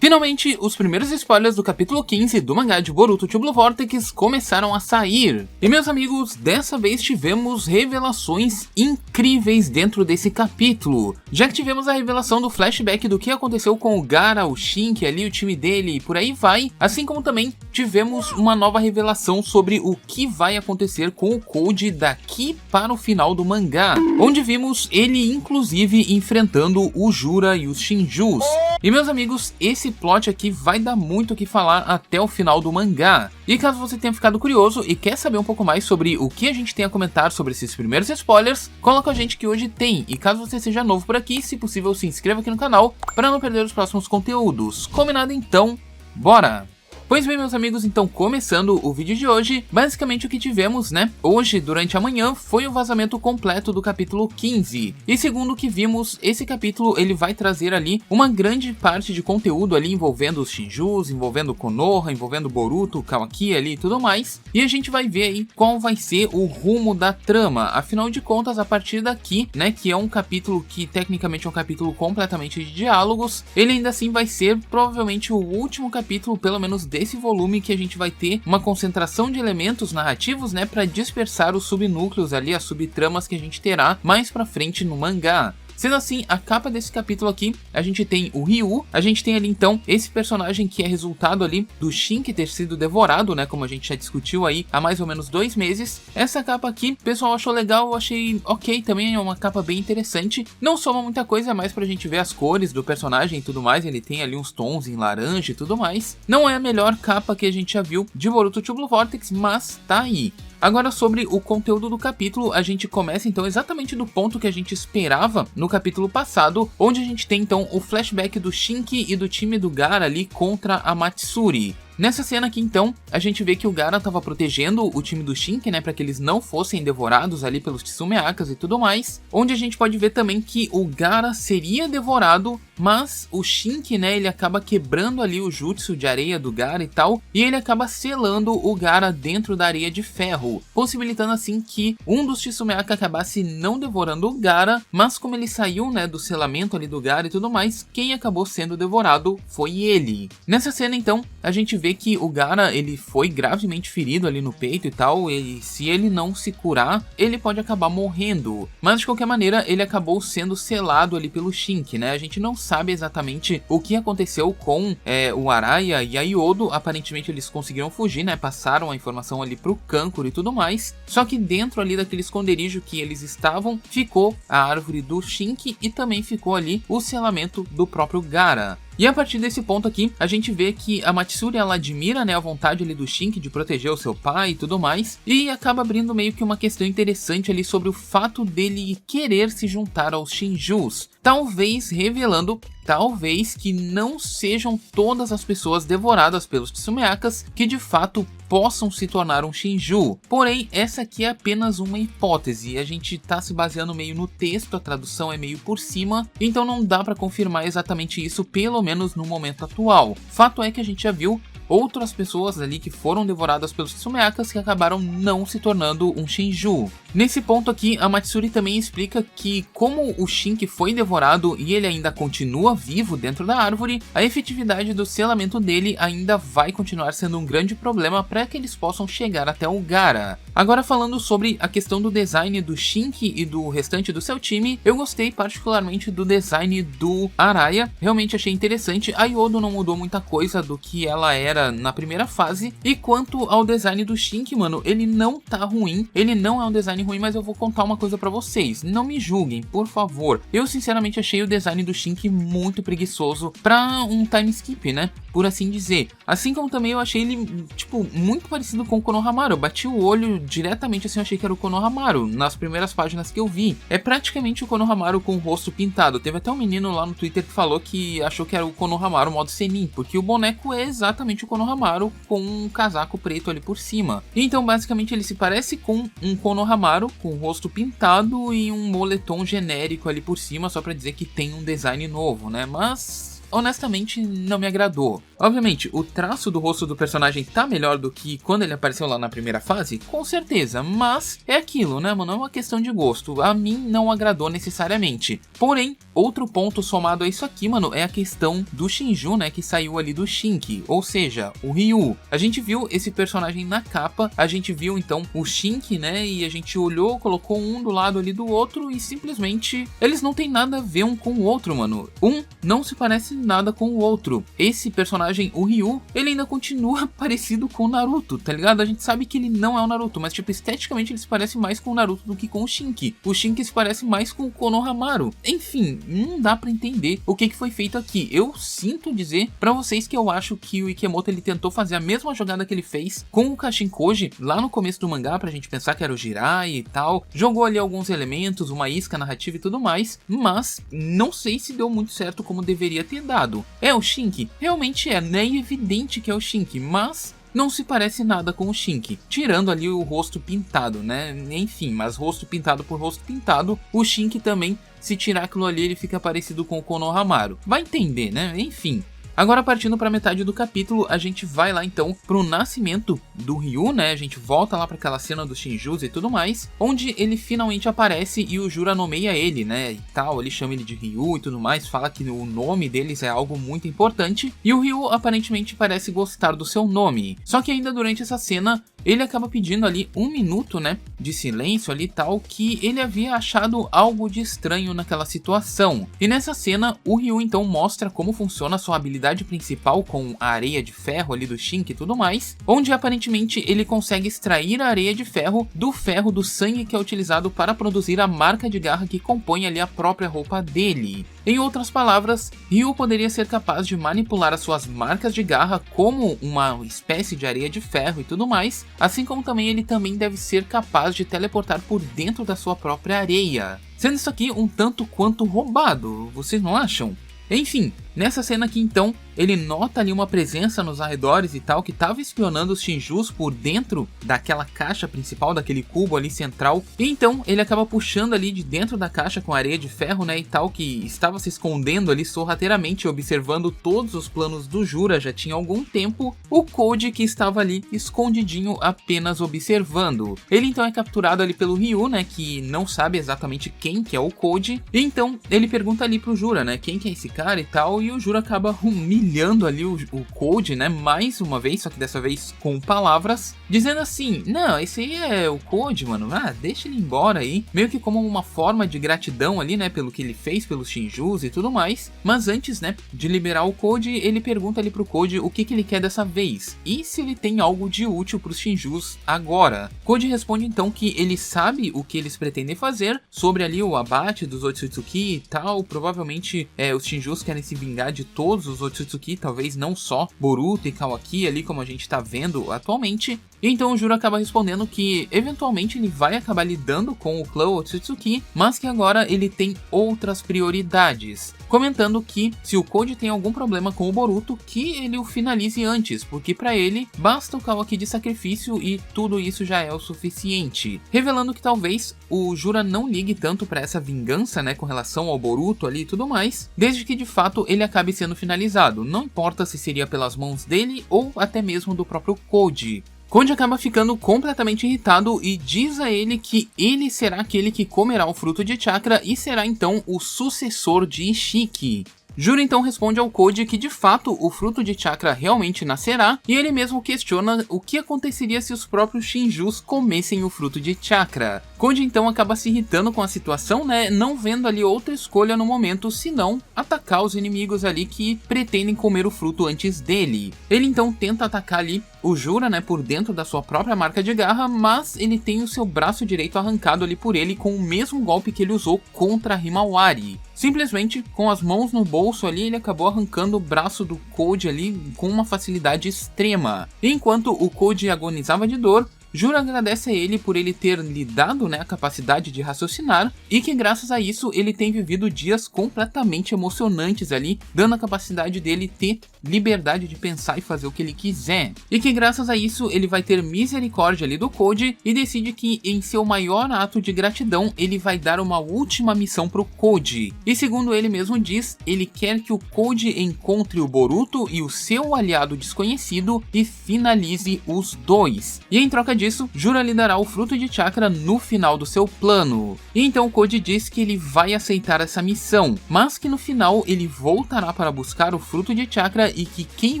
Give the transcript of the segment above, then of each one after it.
Finalmente, os primeiros spoilers do capítulo 15 do mangá de Boruto The Blue Vortex começaram a sair. E meus amigos, dessa vez tivemos revelações incríveis dentro desse capítulo. Já que tivemos a revelação do flashback do que aconteceu com o Gaara, o Shinki ali, o time dele e por aí vai. Assim como também tivemos uma nova revelação sobre o que vai acontecer com o Code daqui para o final do mangá. Onde vimos ele inclusive enfrentando o Jura e os Shinjus. E meus amigos, esse plot aqui vai dar muito o que falar até o final do mangá. E caso você tenha ficado curioso e quer saber um pouco mais sobre o que a gente tem a comentar sobre esses primeiros spoilers, cola com a gente que hoje tem. E caso você seja novo por aqui, se possível se inscreva aqui no canal para não perder os próximos conteúdos. Combinado então? Bora! Pois bem, meus amigos, então começando o vídeo de hoje, basicamente o que tivemos, né, hoje durante a manhã foi o vazamento completo do capítulo 15. E segundo o que vimos, esse capítulo ele vai trazer ali uma grande parte de conteúdo ali envolvendo os Shinjus, envolvendo Konoha, envolvendo Boruto, Kawaki ali e tudo mais. E a gente vai ver aí qual vai ser o rumo da trama. Afinal de contas, a partir daqui, né, que é um capítulo que tecnicamente é um capítulo completamente de diálogos, ele ainda assim vai ser provavelmente o último capítulo, pelo menos desse volume, que a gente vai ter uma concentração de elementos narrativos, né, para dispersar os subnúcleos ali, as subtramas que a gente terá mais pra frente no mangá. Sendo assim, a capa desse capítulo aqui, a gente tem o Ryu, a gente tem ali então esse personagem que é resultado ali do Shinki ter sido devorado, né, como a gente já discutiu aí há mais ou menos 2 meses. Essa capa aqui, o pessoal achou legal, eu achei ok, também é uma capa bem interessante. Não soma muita coisa, é mais pra gente ver as cores do personagem e tudo mais, ele tem ali uns tons em laranja e tudo mais. Não é a melhor capa que a gente já viu de Boruto The Blue Vortex, mas tá aí. Agora sobre o conteúdo do capítulo, a gente começa então exatamente do ponto que a gente esperava no capítulo passado, onde a gente tem então o flashback do Shinki e do time do Gaara ali contra a Matsuri. Nessa cena aqui então, a gente vê que o Gaara estava protegendo o time do Shinki, né, para que eles não fossem devorados ali pelos Tsumeakas e tudo mais. Onde a gente pode ver também que o Gaara seria devorado, mas o Shinki, né, ele acaba quebrando ali o jutsu de areia do Gaara e tal, e ele acaba selando o Gaara dentro da areia de ferro, possibilitando assim que um dos Tsumeaka acabasse não devorando o Gaara, mas como ele saiu, né, do selamento ali do Gaara e tudo mais, quem acabou sendo devorado foi ele. Nessa cena então, a gente vê que o Gaara ele foi gravemente ferido ali no peito e tal, e se ele não se curar, ele pode acabar morrendo. Mas de qualquer maneira, ele acabou sendo selado ali pelo Shinki, né? A gente não sabe exatamente o que aconteceu com o Araya e a Yodo. Aparentemente eles conseguiram fugir, né? Passaram a informação ali pro Kankuro e tudo mais. Só que dentro ali daquele esconderijo que eles estavam, ficou a árvore do Shinki e também ficou ali o selamento do próprio Gaara. E a partir desse ponto aqui, a gente vê que a Matsuri, ela admira, né, a vontade ali do Shinki de proteger o seu pai e tudo mais, e acaba abrindo meio que uma questão interessante ali sobre o fato dele querer se juntar aos Shinjus, talvez revelando, talvez, que não sejam todas as pessoas devoradas pelos Tsumeakas que de fato possam se tornar um Shinju. Porém, essa aqui é apenas uma hipótese, a gente tá se baseando meio no texto, a tradução é meio por cima, então não dá pra confirmar exatamente isso, pelo menos no momento atual. Fato é que a gente já viu outras pessoas ali que foram devoradas pelos Tsumeakas que acabaram não se tornando um Shinju. Nesse ponto aqui, a Matsuri também explica que como o Shinki foi devorado e ele ainda continua vivo dentro da árvore, a efetividade do selamento dele ainda vai continuar sendo um grande problema para que eles possam chegar até o Gaara. Agora falando sobre a questão do design do Shinki e do restante do seu time, eu gostei particularmente do design do Araya, realmente achei interessante. A Yodo não mudou muita coisa do que ela era na primeira fase, e quanto ao design do Shinki, mano, ele não tá ruim, ele não é um design ruim, mas eu vou contar uma coisa pra vocês, não me julguem, por favor. Eu sinceramente achei o design do Shinki muito preguiçoso pra um time skip, né, por assim dizer. Assim como também eu achei ele, tipo, muito parecido com o Konohamaru. Eu bati o olho diretamente assim, eu achei que era o Konohamaru nas primeiras páginas que eu vi. É praticamente o Konohamaru com o rosto pintado. Teve até um menino lá no Twitter que falou que achou que era o Konohamaru modo Senin, porque o boneco é exatamente o Konohamaru com um casaco preto ali por cima. Então basicamente ele se parece com um Konohamaru com o rosto pintado e um moletom genérico ali por cima, só pra dizer que tem um design novo, né? Mas honestamente não me agradou. Obviamente, o traço do rosto do personagem tá melhor do que quando ele apareceu lá na primeira fase, com certeza, mas é aquilo, né, mano, é uma questão de gosto, a mim não agradou necessariamente. Porém, outro ponto somado a isso aqui, mano, é a questão do Shinju, né, que saiu ali do Shinki, ou seja, o Ryu. A gente viu esse personagem na capa, a gente viu então o Shinki, né, e a gente olhou, colocou um do lado ali do outro e simplesmente eles não tem nada a ver um com o outro, mano. Um não se parece nada com o outro. Esse personagem, o Ryu, ele ainda continua parecido com o Naruto, tá ligado? A gente sabe que ele não é o Naruto, mas tipo, esteticamente ele se parece mais com o Naruto do que com o Shinki. O Shinki se parece mais com o Konohamaru. Enfim, não dá pra entender o que foi feito aqui. Eu sinto dizer pra vocês que eu acho que o Ikemoto ele tentou fazer a mesma jogada que ele fez com o Kashinkoji lá no começo do mangá, pra gente pensar que era o Jirai e tal. Jogou ali alguns elementos, uma isca narrativa e tudo mais, mas não sei se deu muito certo como deveria ter dado. É o Shinki? Realmente é, né? É evidente que é o Shinki, mas não se parece nada com o Shinki, tirando ali o rosto pintado, né? Enfim, mas rosto pintado por rosto pintado, o Shinki também, se tirar aquilo ali, ele fica parecido com o Konohamaru. Vai entender, né? Enfim. Agora, partindo para metade do capítulo, a gente vai lá então pro nascimento do Ryu, né? A gente volta lá para aquela cena dos Shinjus e tudo mais, onde ele finalmente aparece e o Jura nomeia ele, né? E tal, ele chama ele de Ryu e tudo mais, fala que o nome deles é algo muito importante, e o Ryu aparentemente parece gostar do seu nome. Só que ainda durante essa cena, ele acaba pedindo ali 1 minuto, né, de silêncio ali e tal, que ele havia achado algo de estranho naquela situação. E nessa cena, o Ryu então mostra como funciona a sua habilidade principal com a areia de ferro ali do Shinki e tudo mais, onde aparentemente ele consegue extrair a areia de ferro do sangue que é utilizado para produzir a marca de garra que compõe ali a própria roupa dele. Em outras palavras, Ryu poderia ser capaz de manipular as suas marcas de garra como uma espécie de areia de ferro e tudo mais, assim como também ele também deve ser capaz de teleportar por dentro da sua própria areia. Sendo isso aqui um tanto quanto roubado, vocês não acham? Enfim, nessa cena aqui então, ele nota ali uma presença nos arredores e tal, que estava espionando os Shinjus por dentro daquela caixa principal, daquele cubo ali central. E então, ele acaba puxando ali de dentro da caixa com areia de ferro, né, e tal, que estava se escondendo ali sorrateiramente, observando todos os planos do Jura já tinha algum tempo, o Koji que estava ali escondidinho apenas observando. Ele então é capturado ali pelo Ryu, né, que não sabe exatamente quem que é o Koji, e então ele pergunta ali pro Jura, né, quem que é esse cara e tal, e o Jura acaba humilhando ali o Koji, né, mais uma vez, só que dessa vez com palavras, dizendo assim, não, esse aí é o Koji, mano, deixa ele embora aí, meio que como uma forma de gratidão ali, né, pelo que ele fez pelos Shinjus e tudo mais. Mas antes, né, de liberar o Koji, ele pergunta ali pro Koji o que ele quer dessa vez, e se ele tem algo de útil pros Shinjus agora. Koji responde então que ele sabe o que eles pretendem fazer, sobre ali o abate dos Otsutsuki e tal, provavelmente os Shinjus querem se vingar de todos os Otsutsuki, talvez não só Boruto e Kawaki ali como a gente tá vendo atualmente. E então o Juro acaba respondendo que eventualmente ele vai acabar lidando com o clã Otsutsuki, mas que agora ele tem outras prioridades, comentando que se o Koji tem algum problema com o Boruto, que ele o finalize antes, porque pra ele basta o Kawaki de sacrifício e tudo isso já é o suficiente, revelando que talvez o Jura não ligue tanto pra essa vingança, né, com relação ao Boruto ali e tudo mais, desde que de fato ele acabe sendo finalizado, não importa se seria pelas mãos dele ou até mesmo do próprio Koji. Koji acaba ficando completamente irritado e diz a ele que ele será aquele que comerá o fruto de chakra e será então o sucessor de Ishiki. Juro então responde ao Koji que de fato o fruto de chakra realmente nascerá, e ele mesmo questiona o que aconteceria se os próprios Shinjus comessem o fruto de chakra. Koji então acaba se irritando com a situação, né, não vendo ali outra escolha no momento senão atacar os inimigos ali que pretendem comer o fruto antes dele. Ele então tenta atacar ali o Jura, né, por dentro da sua própria marca de garra, mas ele tem o seu braço direito arrancado ali por ele com o mesmo golpe que ele usou contra Himawari. Simplesmente, com as mãos no bolso ali, ele acabou arrancando o braço do Koji ali com uma facilidade extrema. Enquanto o Koji agonizava de dor, Juro agradece a ele por ele ter lhe dado, né, a capacidade de raciocinar e que graças a isso ele tem vivido dias completamente emocionantes ali, dando a capacidade dele ter liberdade de pensar e fazer o que ele quiser. E que graças a isso ele vai ter misericórdia ali do Code e decide que em seu maior ato de gratidão ele vai dar uma última missão pro Code. E segundo ele mesmo diz, ele quer que o Code encontre o Boruto e o seu aliado desconhecido e finalize os dois. E em troca disso, Juro lhe dará o fruto de chakra no final do seu plano. E então o Code diz que ele vai aceitar essa missão, mas que no final ele voltará para buscar o fruto de chakra e que quem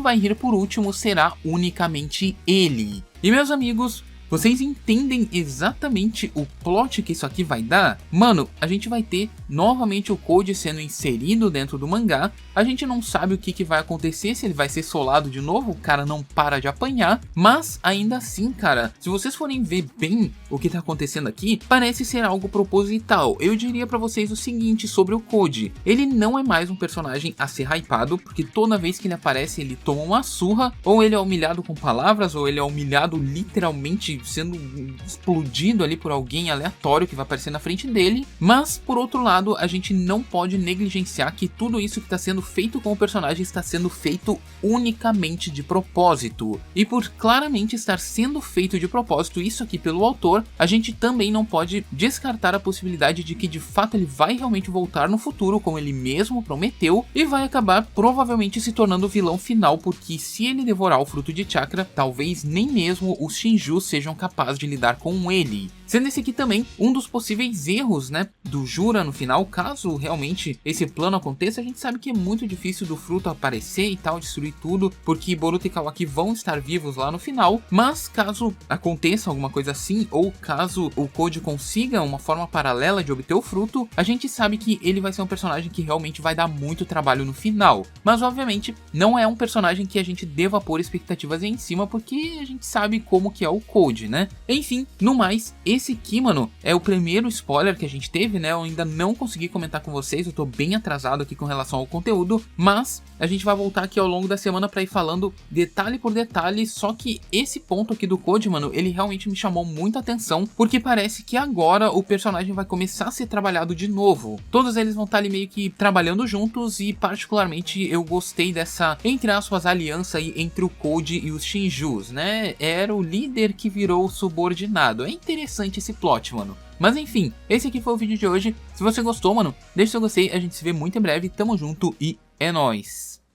vai rir por último será unicamente ele. E meus amigos, vocês entendem exatamente o plot que isso aqui vai dar? Mano, a gente vai ter novamente o Code sendo inserido dentro do mangá. A gente não sabe o que vai acontecer, se ele vai ser solado de novo, o cara não para de apanhar. Mas ainda assim, cara, se vocês forem ver bem o que tá acontecendo aqui, parece ser algo proposital. Eu diria pra vocês o seguinte sobre o Code. Ele não é mais um personagem a ser hypado, porque toda vez que ele aparece ele toma uma surra, ou ele é humilhado com palavras, ou ele é humilhado literalmente sendo explodido ali por alguém aleatório que vai aparecer na frente dele. Mas por outro lado, a gente não pode negligenciar que tudo isso que está sendo feito com o personagem está sendo feito unicamente de propósito. E por claramente estar sendo feito de propósito, isso aqui pelo autor, a gente também não pode descartar a possibilidade de que de fato ele vai realmente voltar no futuro, como ele mesmo prometeu, e vai acabar provavelmente se tornando o vilão final, porque se ele devorar o fruto de chakra, talvez nem mesmo os Shinjus sejam capazes de lidar com ele. Sendo esse aqui também um dos possíveis erros, né, do Jura no final, caso realmente esse plano aconteça. A gente sabe que é muito difícil do fruto aparecer e tal, destruir tudo, porque Boruto e Kawaki vão estar vivos lá no final, mas caso aconteça alguma coisa assim, ou caso o Code consiga uma forma paralela de obter o fruto, a gente sabe que ele vai ser um personagem que realmente vai dar muito trabalho no final. Mas obviamente não é um personagem que a gente deva pôr expectativas em cima, porque a gente sabe como que é o Code, né? Enfim, no mais, esse aqui, mano, é o primeiro spoiler que a gente teve, né? Eu ainda não consegui comentar com vocês, eu tô bem atrasado aqui com relação ao conteúdo, mas a gente vai voltar aqui ao longo da semana pra ir falando detalhe por detalhe. Só que esse ponto aqui do Code, mano, ele realmente me chamou muita atenção, porque parece que agora o personagem vai começar a ser trabalhado de novo. Todos eles vão estar ali meio que trabalhando juntos, e particularmente eu gostei dessa, entre aspas, aliança aí entre o Code e os Shinjus, né? Era o líder que virou subordinado. É interessante esse plot, mano. Mas enfim, esse aqui foi o vídeo de hoje. Se você gostou, mano, deixa seu gostei, a gente se vê muito em breve, tamo junto e é nóis!